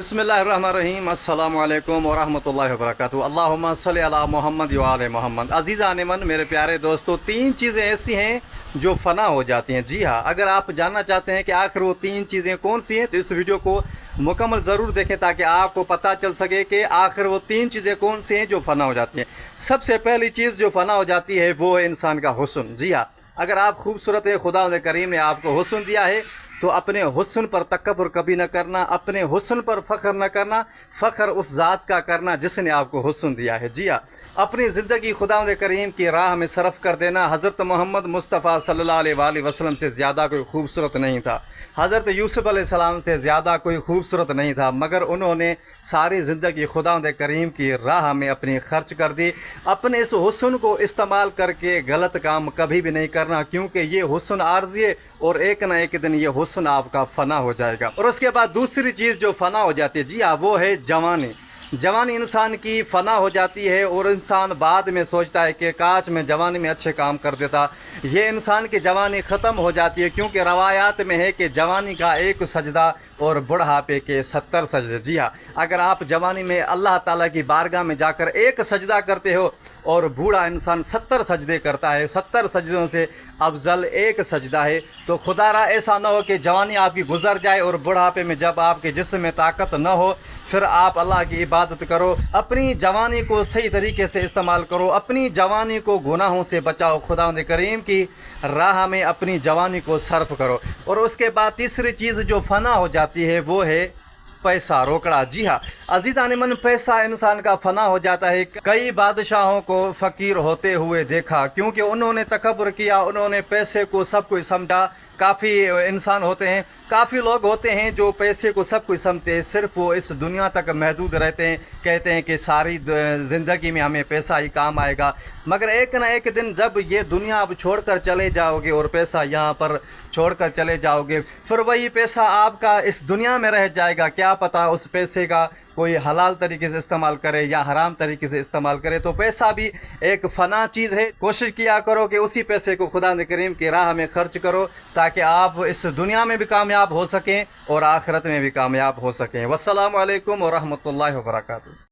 बिस्मिल्लाहिर्रहमानिर्रहीम अस्सलामु अलैकुम वरहमतुल्लाहि वबरकातुहू। अल्लाहुम्मा सल्लि अला मोहम्मद व आले मोहम्मद। अज़ीज़ान मन, मेरे प्यारे दोस्तों, तीन चीज़ें ऐसी हैं जो फ़ना हो जाती हैं। जी हाँ, अगर आप जानना चाहते हैं कि आखिर वो तीन चीज़ें कौन सी हैं तो इस वीडियो को मुकम्मल ज़रूर देखें ताकि आपको पता चल सके कि आखिर वो तीन चीज़ें कौन सी हैं जो फ़ना हो जाती हैं। सबसे पहली चीज़ जो फ़ना हो जाती है वो है इंसान का हुस्न। जी हाँ, अगर आप खूबसूरत हैं, खुदा करीम ने आपको हुस्न दिया है तो अपने हुस्न पर तकब्बुर कभी न करना, अपने हुस्न पर फ़ख्र न करना। फ़ख्र उस ज़ात का करना जिसने आपको हुस्न दिया है। जी हाँ, अपनी ज़िंदगी खुदा करीम की राह में सरफ़ कर देना। हज़रत मोहम्मद मुस्तफ़ा सल्लल्लाहु अलैहि वसल्लम से ज़्यादा कोई खूबसूरत नहीं था, हज़रत यूसुफ़ अलैहिस्सलाम से ज़्यादा कोई खूबसूरत नहीं था, मगर उन्होंने सारी ज़िंदगी खुदा करीम की राह में अपनी खर्च कर दी। अपने इस हुस्न को इस्तेमाल करके गलत काम कभी भी नहीं करना, क्योंकि ये हुस्न आर्ज़ी है और एक ना एक दिन ये हुस्न आपका फ़ना हो जाएगा। और उसके बाद दूसरी चीज़ जो फ़ना हो जाती है, जी हाँ, वो है जवानी। जवानी इंसान की फ़ना हो जाती है और इंसान बाद में सोचता है कि काश मैं जवानी में अच्छे काम कर देता। ये इंसान की जवानी ख़त्म हो जाती है, क्योंकि रवायात में है कि जवानी का एक सजदा और बुढ़ापे के 70 सजदे। जी हाँ, अगर आप जवानी में अल्लाह ताला की बारगाह में जाकर एक सजदा करते हो और बूढ़ा इंसान 70 सजदे करता है, 70 सजदों से अफजल एक सजदा है, तो खुदारा ऐसा ना हो कि जवानी आपकी गुजर जाए और बुढ़ापे में जब आपके जिस्म में ताकत न हो फिर आप अल्लाह की इबादत करो। अपनी जवानी को सही तरीके से इस्तेमाल करो, अपनी जवानी को गुनाहों से बचाओ, खुदा करीम की राह में अपनी जवानी को सर्फ करो। और उसके बाद तीसरी चीज़ जो फ़ना हो जाती है वो है पैसा, रोकड़ा। जी हाँ अज़ीज़ान मन, पैसा इंसान का फ़ना हो जाता है। कई बादशाहों को फ़कीर होते हुए देखा, क्योंकि उन्होंने तकब्बुर किया, उन्होंने पैसे को सब कुछ समझा। काफ़ी इंसान होते हैं, काफ़ी लोग होते हैं जो पैसे को सब कुछ समझते हैं, सिर्फ वो इस दुनिया तक महदूद रहते हैं, कहते हैं कि सारी ज़िंदगी में हमें पैसा ही काम आएगा। मगर एक ना एक दिन जब ये दुनिया अब छोड़कर चले जाओगे और पैसा यहाँ पर छोड़कर चले जाओगे, फिर वही पैसा आपका इस दुनिया में रह जाएगा। क्या पता उस पैसे का कोई हलाल तरीके से इस्तेमाल करे या हराम तरीके से इस्तेमाल करे। तो पैसा भी एक फ़ना चीज़ है। कोशिश किया करो कि उसी पैसे को खुदा करीम की राह में खर्च करो ताकि आप इस दुनिया में भी कामयाब हो सकें और आखिरत में भी कामयाब हो सकें। वस्सलामु अलैकुम व रहमतुल्लाहि व बरकातुहू।